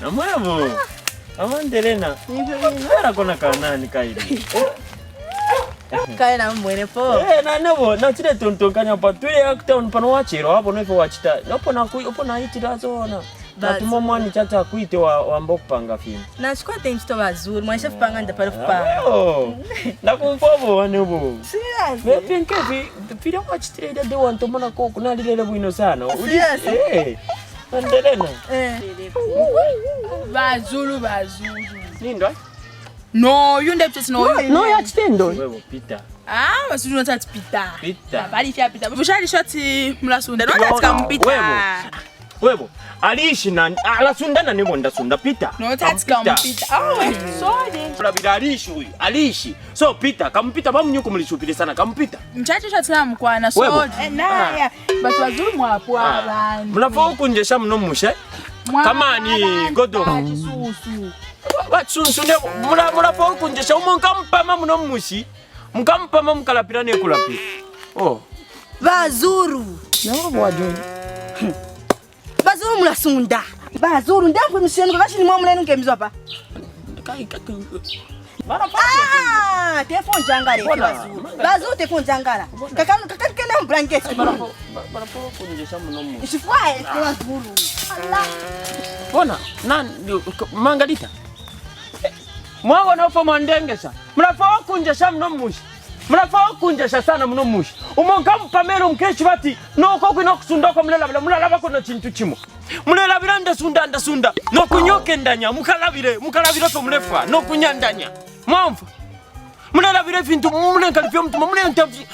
Na mwebo. Amandelena. Nipera kona kanani kaidi. Kaya na mwene po. Na nebo na chile tontonkanya pa tuye akta pano wachiro hapo no wachita. Hapo na hitira zona. Natuma mwani chata kuite wa mbokupanga film. Na chukua temsto bazuri, mwanisha kupanga ndapale kupanga. Ndakumpobo wanebo. Serious? Wepenke vile wachitira de wanto mana ko kuna lile bwino sana. Serious? Mandelena. Bazulu. Nindo? No, yunde pchesi no. No yachitendo. Wewe pita. Bazulu no tati pita. Pita. Bali fya pita. Bushali shoti mlasunda. No tati kampita. Wewe aliishi na alasundana nebo ndasunda pita. No tati kampita. Sorry. Labira aliishi huyu. Aliishi. So pita kampita bamunyuko mulishupire sana kampita. Mchache shotila mkwana sorry. Naya. Batu bazulu mwapo abantu. Mnafo kunjesha mno mushe. Kama ni godo. Susu. Batsunsu nebo mnafo kunjesha umonkampama mno mushi. Mkampama mkalapira ne kulapira. Bazuru. Nawo bwajo. Bazuru mlasunda. Bazuru ndamwe mshenu kashi ni mwa mlenu nkemizwa pa. Telefone jangala bazuru. Bazuru telefone jangala. Kakana blanket. Barapo kunjesha mno mushi. Ishifwae bazuru. Allah. Bona mangalita. Mwago na ufa mandengesa. Mnafo kunjesha mno mushi. Mnafo kunjesha sana mno mushi. Umonkampa mero mkeshi bati no koko no kusundako mlela bako chintu chimo. Mlela biranda sunda no kunyoke ndanya mukalabire to mlefa no kunyandanya. Mwamfa. Mlela bire vintu mlenkalifyo mtu mlentamfi.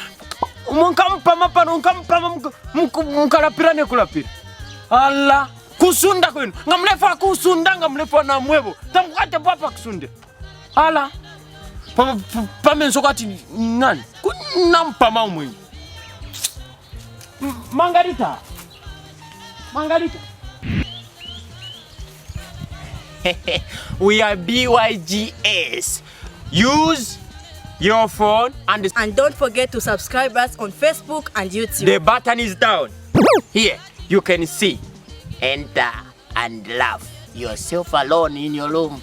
Umonkampa mapa no kampa mukalapirane kulapira. Allah kusunda kwenu. Ngamlefa kusunda ngamlefa na mwebo. Tamkate papa kusunde. Allah Pamenso kati nani? Kunampa maumwe. Margarita. We are BYGS. Use your phone and don't forget to subscribe us on Facebook and YouTube. The button is down. Here you can see. Enter and laugh yourself alone in your room.